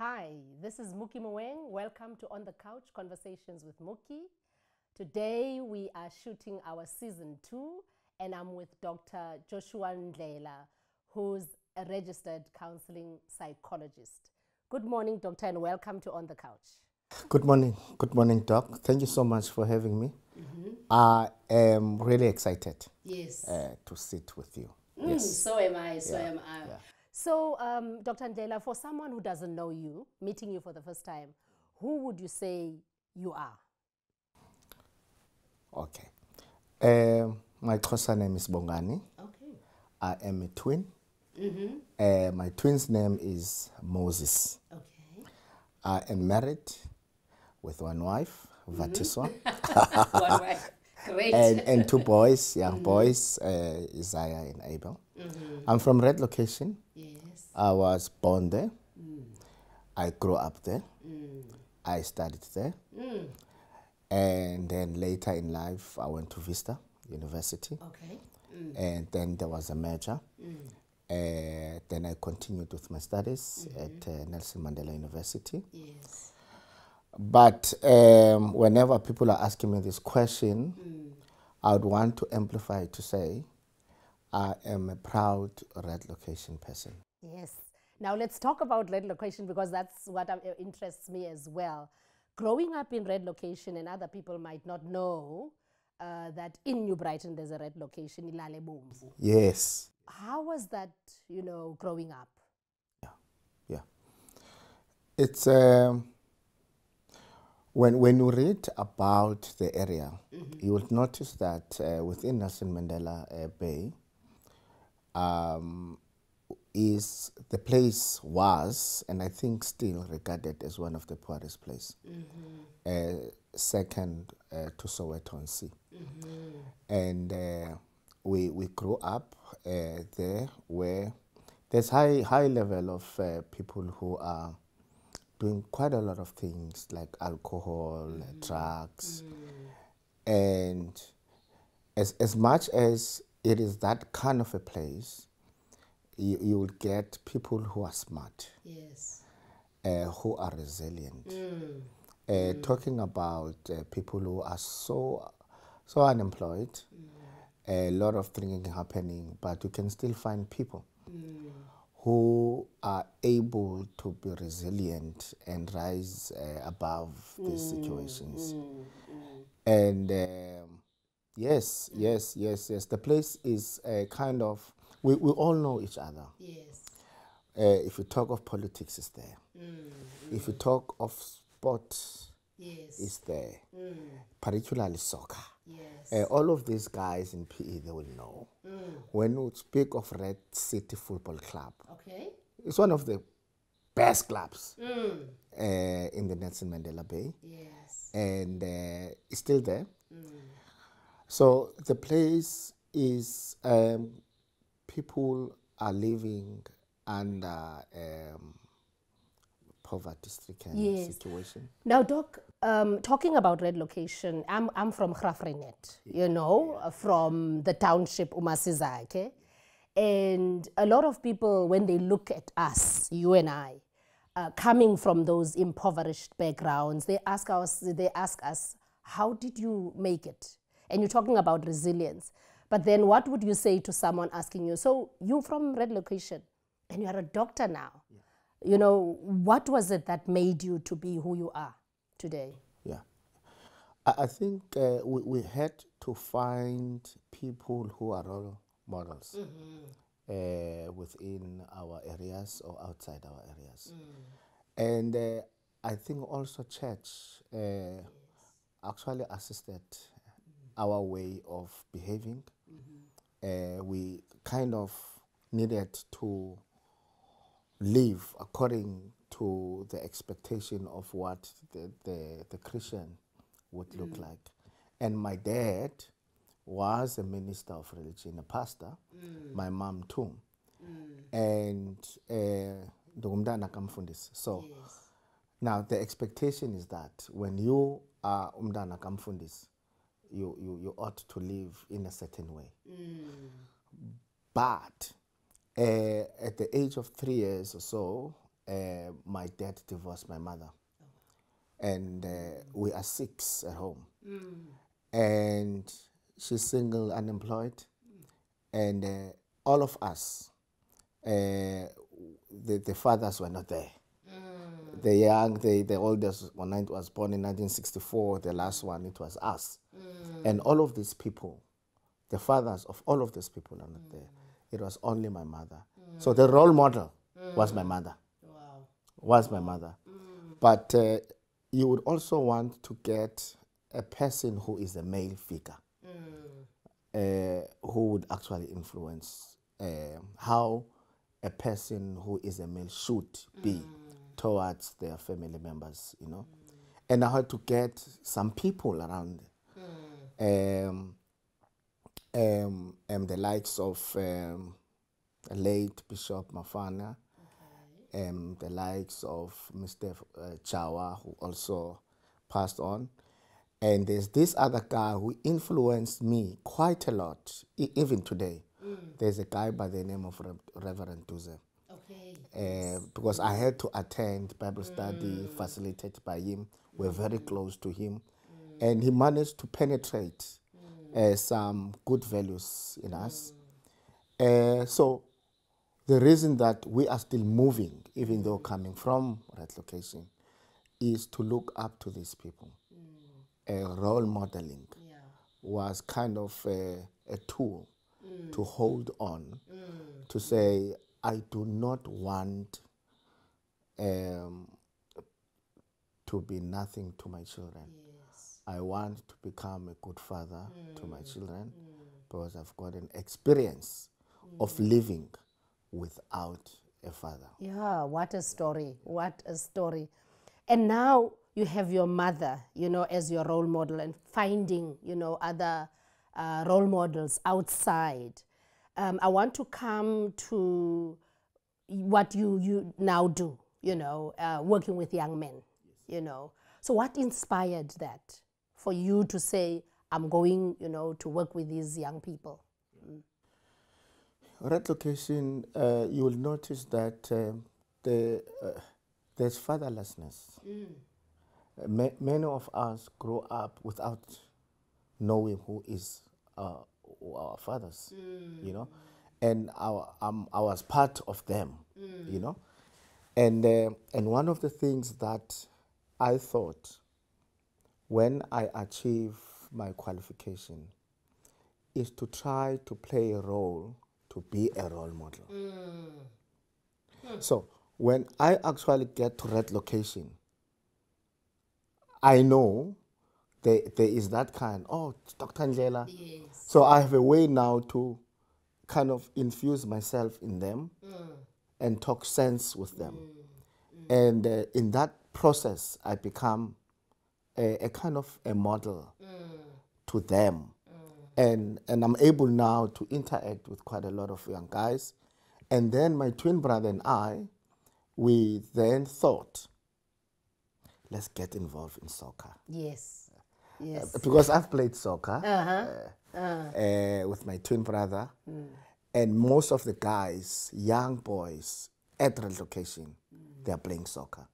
Hi, this is Muki Mweng. Welcome to On the Couch Conversations with Muki. Today we are shooting our season 2 and I'm with Dr. Joshua Ndlela, who's a registered counseling psychologist. Good morning, doctor, and welcome to On the Couch. Good morning, Doc. Thank you so much for having me. I am really excited to sit with you. Yes. So am I, so am I. Yeah. So, Dr. Ndlela, for someone who doesn't know you, meeting you for the first time, who would you say you are? Okay. My Xhosa name is Bongani. Okay. I am a twin. My twin's name is Moses. Okay. I am married with one wife, Vatiswa. One wife. Great. And two boys, young boys, Isaiah and Abel. I'm from Red Location. Yes. I was born there. I grew up there. I studied there. And then later in life, I went to Vista University. Okay. And then there was a merger. Then I continued with my studies at Nelson Mandela University. Yes. But whenever people are asking me this question, I would want to amplify to say, I am a proud Red Location person. Yes. Now let's talk about Red Location because that's what interests me as well. Growing up in Red Location, and other people might not know that in New Brighton there's a Red Location, Ilale Bomvu. Yes. How was that, growing up? Yeah. It's when you read about the area, you will notice that within Nelson Mandela Bay, is the place was, and I think still regarded as one of the poorest places, second to Soweto and Sea. And we grew up there where there's high level of people who are doing quite a lot of things like alcohol, drugs, and as much as it is that kind of a place, you will get people who are smart, Yes. who are resilient. Talking about people who are so unemployed, a lot of things happening, but you can still find people who are able to be resilient and rise above these situations. And yes, the place is kind of, we all know each other. Yes. If you talk of politics, it's there. If you talk of sports, Yes. it's there. Particularly soccer. Yes. All of these guys in PE, they will know. When you speak of Red City Football Club, Okay. it's one of the best clubs in the Nelson Mandela Bay. Yes. And it's still there. So the place is, people are living under poverty-stricken situation. Now, Doc, talking about Red Location, I'm from Grafrenet, from the township Umasizake. And a lot of people, when they look at us, you and I, coming from those impoverished backgrounds, they ask us, how did you make it? And you're talking about resilience. But then what would you say to someone asking you, so you're from Red Location and you're a doctor now. What was it that made you to be who you are today? Yeah. I think we had to find people who are role models within our areas or outside our areas. And I think also church actually assisted our way of behaving. We kind of needed to live according to the expectation of what the Christian would look like. And my dad was a minister of religion, a pastor, my mom too. And so now the expectation is that when you are umdana kamfundis, you ought to live in a certain way. But at the age of 3 years or so, my dad divorced my mother. And we are 6 at home. And she's single, unemployed. And all of us, the fathers were not there. The oldest one was born in 1964, the last one, it was us. And all of these people, the fathers of all of these people are not there. It was only my mother. So the role model was my mother. Wow. Was my mother. But you would also want to get a person who is a male figure, who would actually influence how a person who is a male should be towards their family members, you know. And I had to get some people around, the likes of late Bishop Mafana, the likes of Mr. Chawa, who also passed on. And there's this other guy who influenced me quite a lot, even today. There's a guy by the name of Reverend Duze. Okay. Because I had to attend Bible study facilitated by him. We're very close to him. And he managed to penetrate some good values in us. So the reason that we are still moving, even though coming from that location, is to look up to these people. Role modeling was kind of a tool to hold on, to say, I do not want to be nothing to my children. Yes. I want to become a good father to my children because I've got an experience of living without a father. Yeah, what a story. What a story. And now you have your mother, you know, as your role model, and finding, you know, other role models outside. I want to come to what you now do, you know, working with young men, you know. So what inspired that for you to say, I'm going, you know, to work with these young people? Red location, you will notice that there's fatherlessness. Many of us grow up without knowing who is our fathers, you know, and I was part of them, you know, and one of the things that I thought when I achieve my qualification is to try to play a role, to be a role model. So when I actually get to red location, I know there is that kind, oh, it's Dr. Ndlela. Yes. So I have a way now to kind of infuse myself in them and talk sense with them. And in that process, I become a kind of a model to them. And I'm able now to interact with quite a lot of young guys. And then my twin brother and I, we then thought, let's get involved in soccer. Yes. Yes. Because I've played soccer with my twin brother. And most of the guys, young boys at the location, they're playing soccer.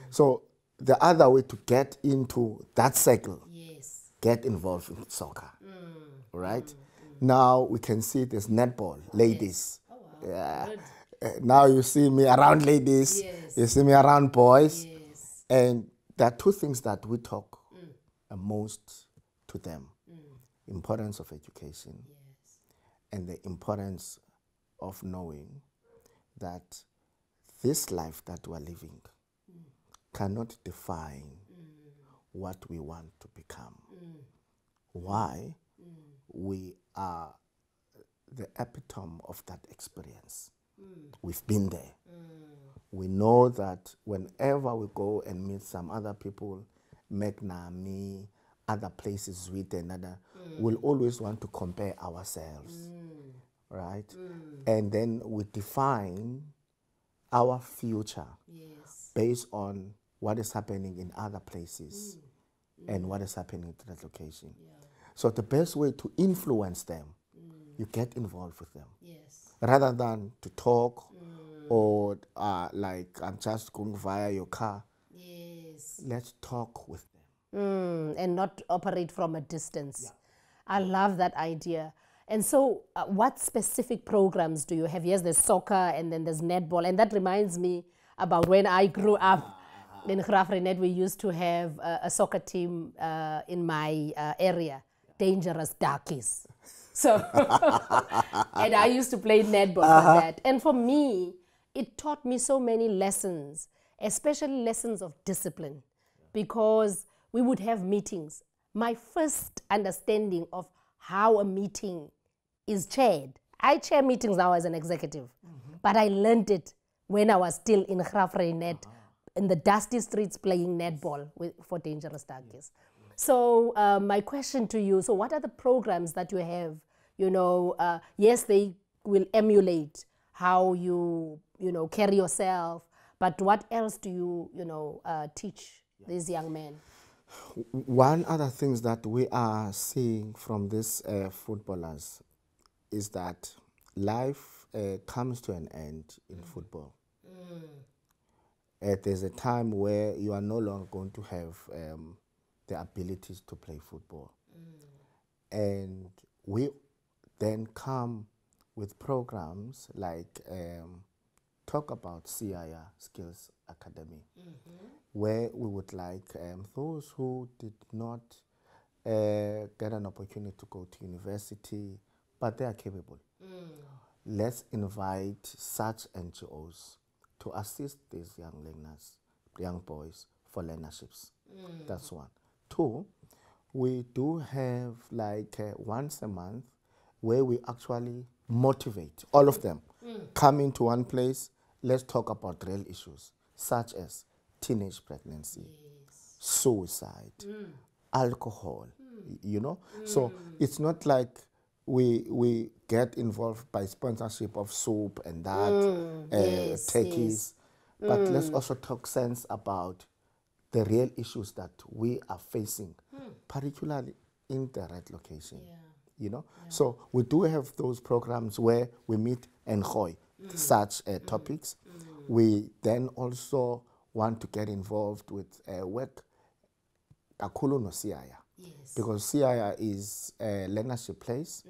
So the other way to get into that cycle, Yes. get involved in soccer, right? Now we can see there's netball, ladies. Oh, wow. Good. Now you see me around ladies, Yes. you see me around boys. Yes. And there are two things that we talk most to them. Importance of education and the importance of knowing that this life that we're living cannot define what we want to become. Why? We are the epitome of that experience. We've been there. We know that whenever we go and meet some other people, Megnami, other places with another, we'll always want to compare ourselves, right? And then we define our future based on what is happening in other places and what is happening to that location. So the best way to influence them, you get involved with them. Yes. Rather than to talk or like I'm just going via your car. Yes. Let's talk with them. And not operate from a distance. I love that idea. And so what specific programs do you have? Yes, there's soccer and then there's netball. And that reminds me about when I grew up in Gqeberha, we used to have a soccer team in my area, Dangerous Darkies. So, and I used to play netball for that. And for me, it taught me so many lessons, especially lessons of discipline, because we would have meetings. My first understanding of how a meeting is chaired. I chair meetings now as an executive, but I learned it when I was still in Gqeberha, in the dusty streets playing netball for Dangerous Darkies. So my question to you, so what are the programs that you have? You know, yes, they will emulate how you carry yourself, but what else do you, teach these young men? One other things that we are seeing from these footballers is that life comes to an end in football. There's a time where you are no longer going to have the abilities to play football. And we then come with programs like talk about CIR, Skills Academy, where we would like those who did not get an opportunity to go to university, but they are capable. Let's invite such NGOs to assist these young learners, young boys, for learnerships. That's one. Two, we do have like once a month where we actually motivate all of them. Come into one place, let's talk about real issues, such as teenage pregnancy, suicide, alcohol, you know? So it's not like we get involved by sponsorship of soup and that, turkeys, but let's also talk sense about the real issues that we are facing, particularly in the red location. You know, so we do have those programs where we meet and enjoy such topics. We then also want to get involved with work kakhulu no CIR, because CIR is a learnership place,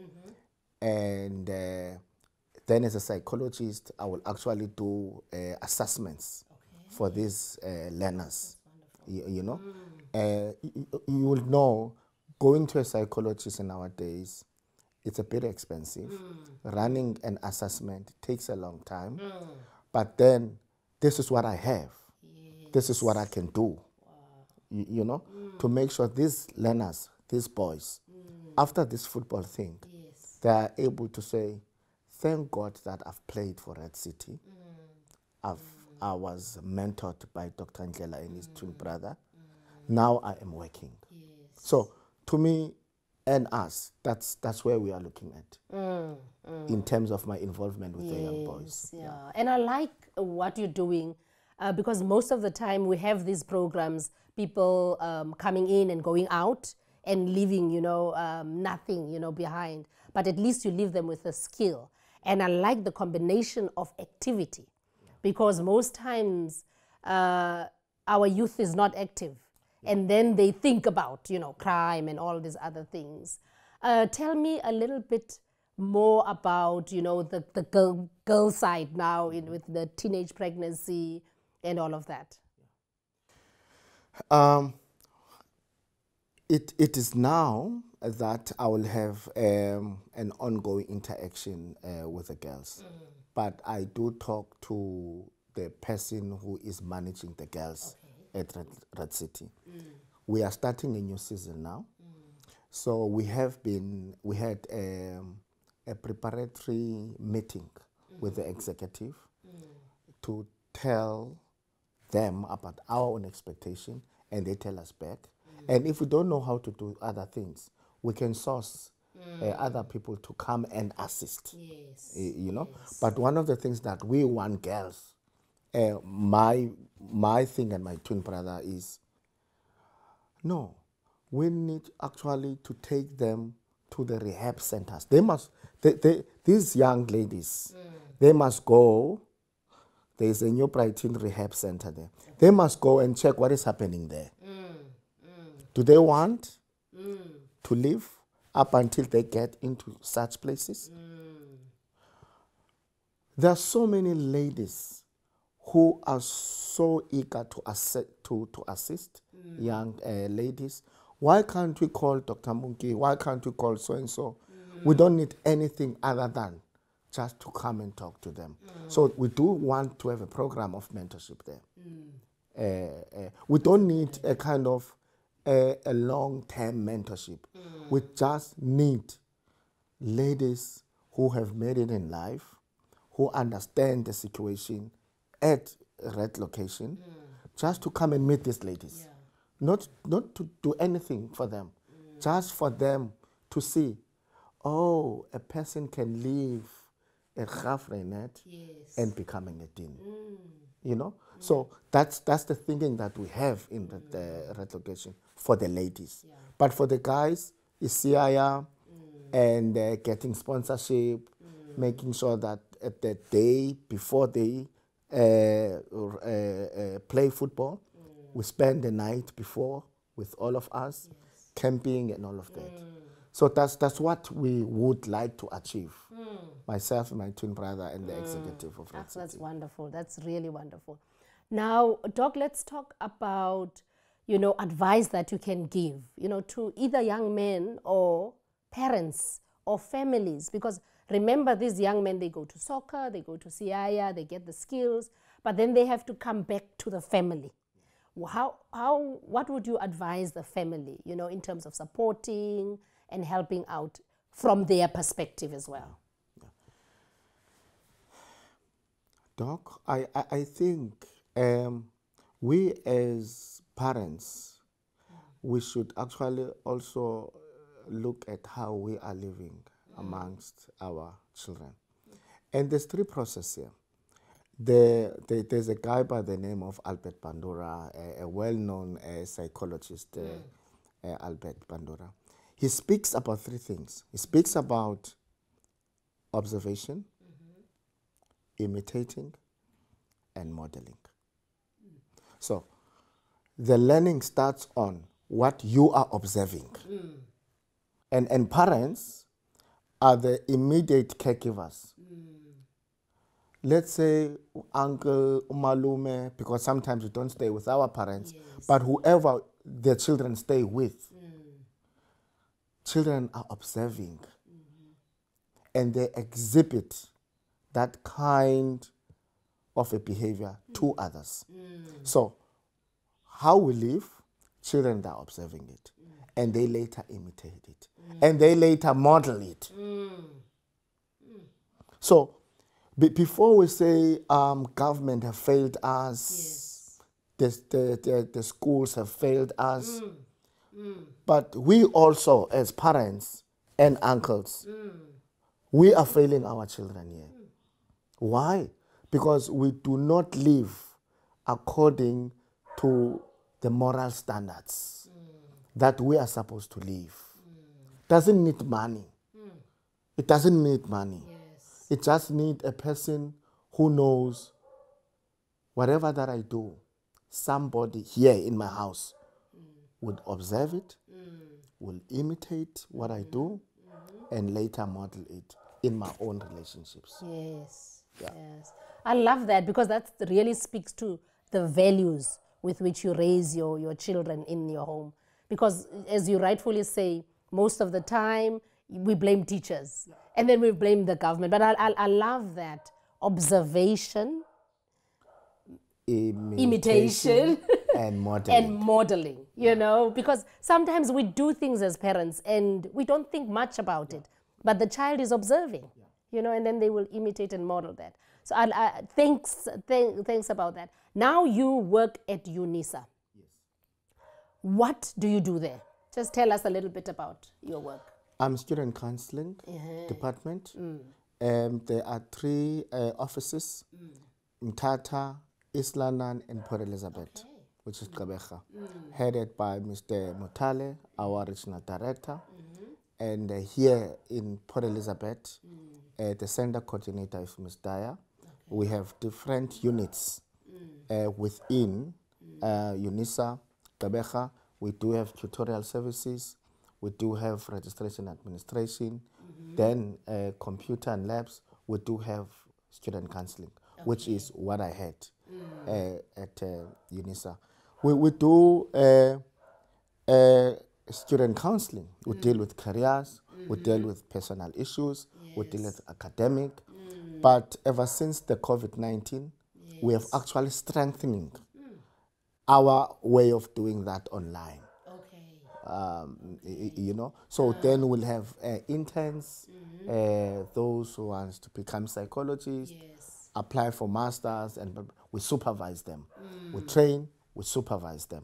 and then as a psychologist, I will actually do assessments for these learners. You know, you will know. Going to a psychologist in our days, it's a bit expensive. Running an assessment takes a long time. But then, this is what I have. This is what I can do. You know, to make sure these learners, these boys, after this football thing, they are able to say, thank God that I've played for Red City. I was mentored by Dr. Ndlela and his twin brother. Now I am working. So, to me and us, that's where we are looking at in terms of my involvement with the young boys. And I like what you're doing because most of the time we have these programs, people coming in and going out and leaving, nothing, behind. But at least you leave them with a skill. And I like the combination of activity because most times our youth is not active. And then they think about, crime and all these other things. Tell me a little bit more about, the girl side now with the teenage pregnancy and all of that. It is now that I will have an ongoing interaction with the girls. But I do talk to the person who is managing the girls at Red City. We are starting a new season now. So we had a preparatory meeting with the executive to tell them about our own expectation, and they tell us back. And if we don't know how to do other things, we can source other people to come and assist. But one of the things that we want girls, my thing and my twin brother is, no, we need actually to take them to the rehab centers. They must, these young ladies, they must go There is a new Brighton rehab center there. They must go and check what is happening there. Do they want to live up until they get into such places? There are so many ladies who are so eager to assist young ladies. Why can't we call Dr. Munki? Why can't we call so-and-so? We don't need anything other than just to come and talk to them. So we do want to have a program of mentorship there. We don't need a kind of a long-term mentorship. We just need ladies who have made it in life, who understand the situation at a red location, just to come and meet these ladies. Not to do anything for them, just for them to see, oh, a person can leave a Gqeberha and becoming a dean. You know? So that's the thinking that we have in the red location for the ladies. But for the guys, it's CIR and getting sponsorship, making sure that at the day before they play football, we spend the night before with all of us, camping and all of that. So that's what we would like to achieve. Myself, my twin brother, and the executive of Red City. That's wonderful. That's really wonderful. Now, Doc, let's talk about, advice that you can give, to either young men or parents or families. Because remember, these young men, they go to soccer, they go to CIR, they get the skills, but then they have to come back to the family. What would you advise the family, in terms of supporting and helping out from their perspective as well? Doc, I think we as parents, we should actually also look at how we are living amongst our children. And there's three processes here. There's a guy by the name of Albert Bandura, a well-known psychologist, Albert Bandura. He speaks about three things. He speaks about observation, imitating, and modeling. So the learning starts on what you are observing. And parents are the immediate caregivers. Let's say uncle, umalume, because sometimes we don't stay with our parents, but whoever the children stay with, children are observing and they exhibit that kind of a behavior to others. So how we live, children are observing it and they later imitate it and they later model it. So before we say government have failed us, the schools have failed us, but we also as parents and uncles, we are failing our children here. Why? Because we do not live according to the moral standards that we are supposed to live. Doesn't need money. It doesn't need money. It just needs a person who knows whatever that I do, somebody here in my house would observe it, will imitate what I do, and later model it in my own relationships. Yes. I love that, because that really speaks to the values with which you raise your children in your home. Because as you rightfully say, most of the time we blame teachers and then we blame the government. But I love that observation, imitation and modeling. And modeling, because sometimes we do things as parents and we don't think much about it, but the child is observing, and then they will imitate and model that. So thanks about that. Now you work at UNISA. Yes. What do you do there? Just tell us a little bit about your work. I'm student counseling department. There are 3 offices, Mthatha, East London, and Port Elizabeth, which is Gqeberha, headed by Mr. Mutale, our regional director. And here in Port Elizabeth, the center coordinator is Ms. Dyer, We have different units within UNISA, Gqeberha. We do have tutorial services. We do have registration administration. Then computer and labs. We do have student counseling, which is what I had at UNISA. We do student counseling. We deal with careers. We deal with personal issues. We deal with academic. But ever since the COVID-19, we have actually strengthening our way of doing that online. You know, so then we'll have interns, those who want to become psychologists, apply for masters, and we supervise them. We train, we supervise them.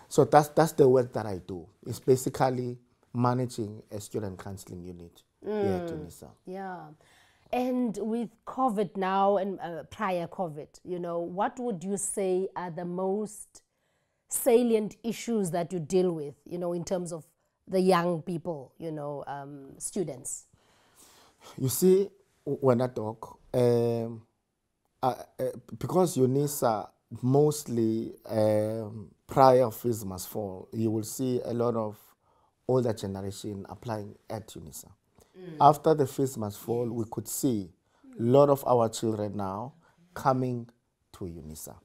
So that's the work that I do. It's basically managing a student counseling unit here at UNISA. Yeah. And with COVID now and prior COVID, you know, what would you say are the most salient issues that you deal with, you know, in terms of the young people, you know, students? You see, when I talk, because UNISA mostly prior fees must fall, you will see a lot of older generation applying at UNISA. After the fees must fall, we could see a lot of our children now coming to UNISA.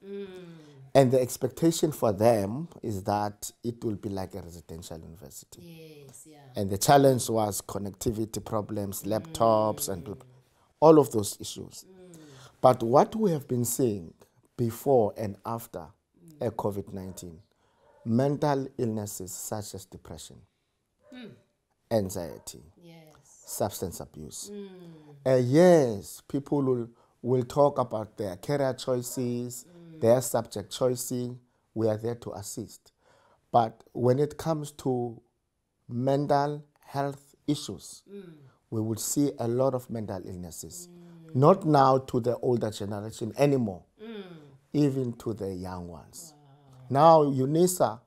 And the expectation for them is that it will be like a residential university. And the challenge was connectivity problems, laptops, and all of those issues. But what we have been seeing before and after COVID-19, mental illnesses such as depression, anxiety, substance abuse. Yes, people will talk about their career choices, their subject choosing. We are there to assist. But when it comes to mental health issues, we will see a lot of mental illnesses. Not now to the older generation anymore, even to the young ones. Now, UNISA,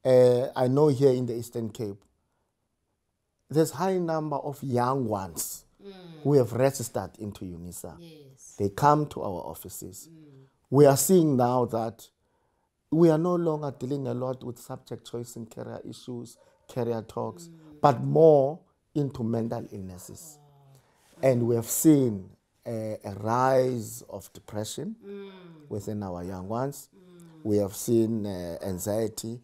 I know here in the Eastern Cape, there's a high number of young ones who have registered into UNISA. They come to our offices. We are seeing now that we are no longer dealing a lot with subject choice and career issues, career talks, but more into mental illnesses. And we have seen a rise of depression within our young ones. We have seen anxiety,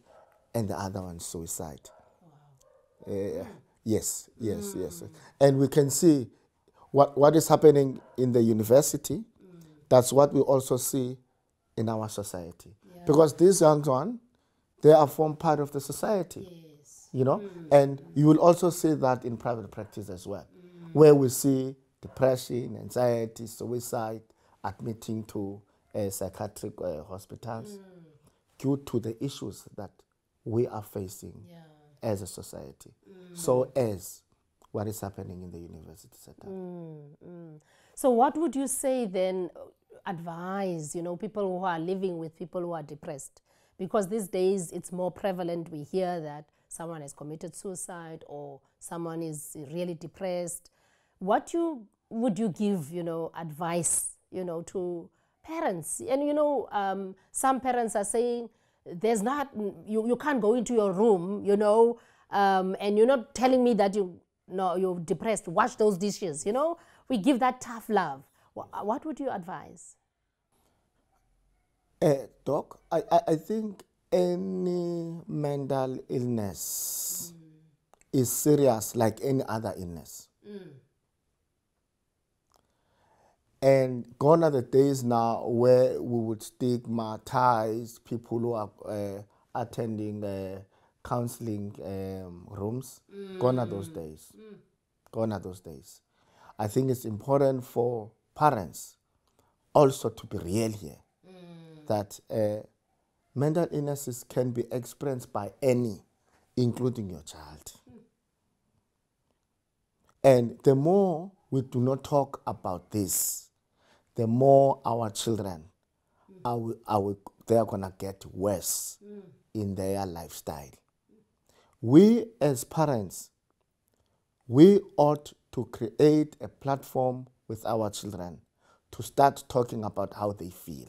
and the other one, suicide. Yes. And we can see what is happening in the university. That's what we also see in our society. Because these young ones, they are form part of the society. You know? And you will also see that in private practice as well, where we see depression, anxiety, suicide, admitting to psychiatric hospitals due to the issues that we are facing as a society. So as what is happening in the university setup. So what would you say then, advise, you know, people who are living with people who are depressed? Because these days it's more prevalent. We hear that someone has committed suicide or someone is really depressed. What would you give, you know, advice, you know, to parents? And, you know, some parents are saying, there's not, you can't go into your room, you know, and you're not telling me that you're depressed. Wash those dishes, you know. We give that tough love. What would you advise? Doc, I think any mental illness is serious like any other illness. And gone are the days now where we would stigmatize people who are attending counseling rooms. Gone are those days. Gone are those days. I think it's important for parents also to be real here, that mental illnesses can be experienced by any, including your child. And the more we do not talk about this, the more our children they are going to get worse in their lifestyle. We as parents, we ought to create a platform with our children to start talking about how they feel.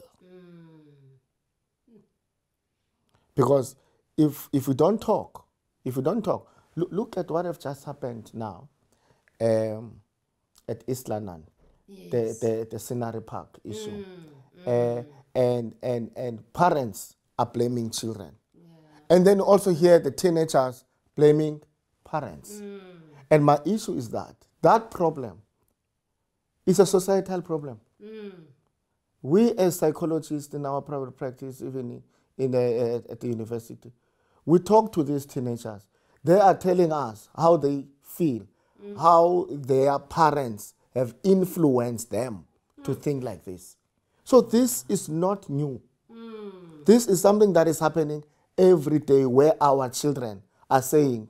Because if we don't talk, look at what have just happened now at East London, Yes. the Scenery Park issue. And parents are blaming children. And then also here the teenagers blaming parents. And my issue is that problem is a societal problem. We as psychologists in our private practice, even at the university, we talk to these teenagers. They are telling us how they feel, how their parents have influenced them to think like this. So this is not new. This is something that is happening every day, where our children are saying,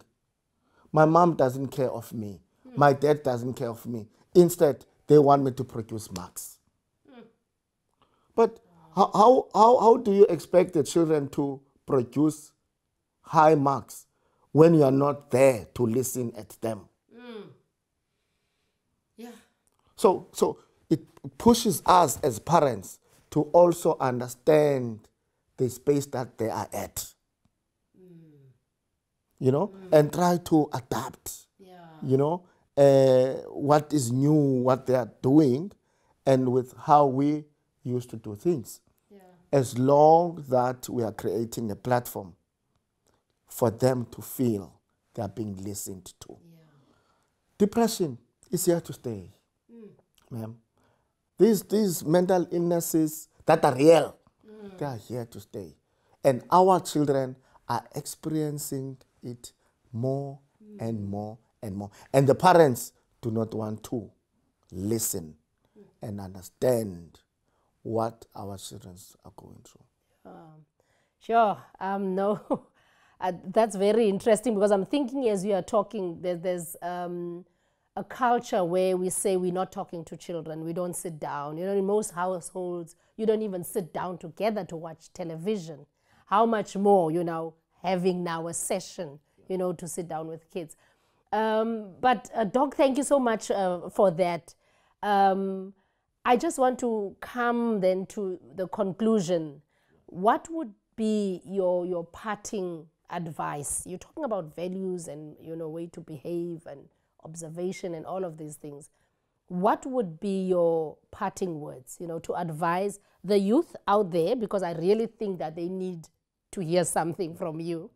my mom doesn't care of me, my dad doesn't care of me. Instead, they want me to produce marks. But how do you expect the children to produce high marks when you are not there to listen at them? Yeah. So it pushes us as parents to also understand the space that they are at, you know, and try to adapt, you know, what is new, what they are doing, and with how we used to do things. As long that we are creating a platform for them to feel they are being listened to. Depression is here to stay, ma'am. These mental illnesses that are real, they are here to stay. And our children are experiencing it more and more and more. And the parents do not want to listen and understand what our children are going through. Sure. No, that's very interesting, because I'm thinking as you are talking, there's a culture where we say we're not talking to children, we don't sit down. You know, in most households, you don't even sit down together to watch television. How much more, you know, having now a session, you know, to sit down with kids. But Doc, thank you so much for that. I just want to come then to the conclusion. What would be your parting advice? You're talking about values and, you know, way to behave and observation and all of these things. What would be your parting words, you know, to advise the youth out there, because I really think that they need to hear something from you,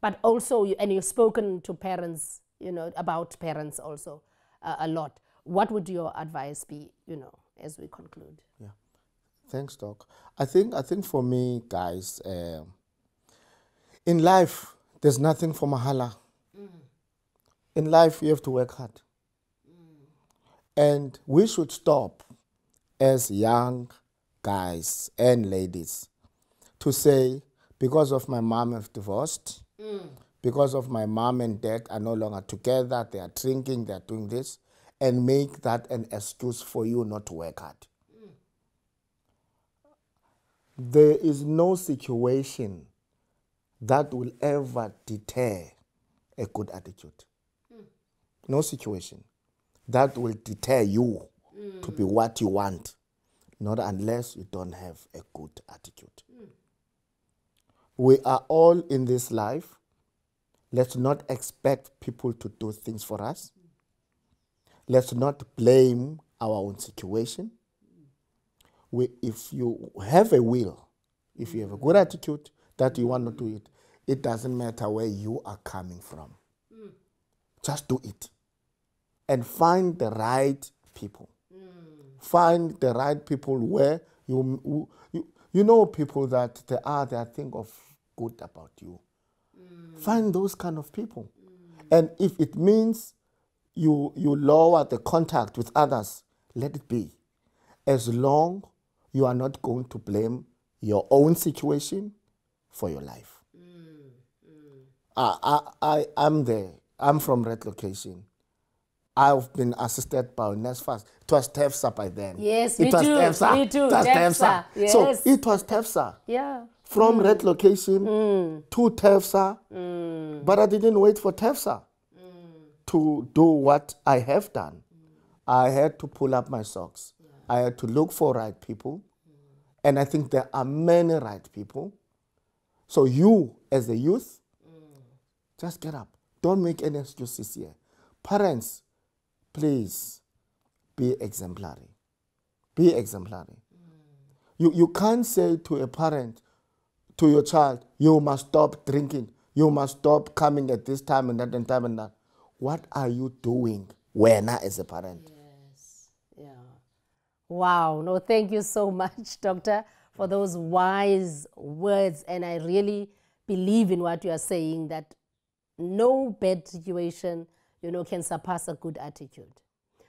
but also, and you've spoken to parents, you know, about parents also a lot. What would your advice be, you know, as we conclude? Yeah, thanks, Doc. I think for me, guys, in life, there's nothing for mahala. In life, you have to work hard. And we should stop as young guys and ladies to say, because of my mom have divorced, because of my mom and dad are no longer together, they are drinking, they are doing this, and make that an excuse for you not to work hard. There is no situation that will ever deter a good attitude. No situation that will deter you to be what you want, not unless you don't have a good attitude. We are all in this life. Let's not expect people to do things for us. Let's not blame our own situation. If you have a will, if you have a good attitude that you want to do it, it doesn't matter where you are coming from. Just do it. And find the right people. Find the right people where you know people that they think of good about you. Find those kind of people. And if it means you lower the contact with others, let it be. As long you are not going to blame your own situation for your life. I'm there. I'm from Red Location. I've been assisted by NSFAS. It was TEFSA by then. Yes, it was TEFSA. Me too. It was TEFSA. Yes. So it was TEFSA. Yeah. From Red Location to TEFSA. But I didn't wait for TEFSA to do what I have done. I had to pull up my socks. I had to look for right people. And I think there are many right people. So you, as a youth, just get up. Don't make any excuses here. Parents, please be exemplary. Be exemplary. You can't say to a parent, to your child, you must stop drinking. You must stop coming at this time and that and time and that. What are you doing when as a parent? Yes. Yeah. Wow. No, thank you so much, Doctor, for those wise words. And I really believe in what you are saying, that no bad situation, can surpass a good attitude.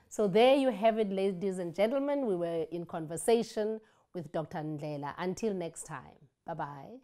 So there you have it, ladies and gentlemen. We were in conversation with Dr. Ndlela. Until next time. Bye-bye.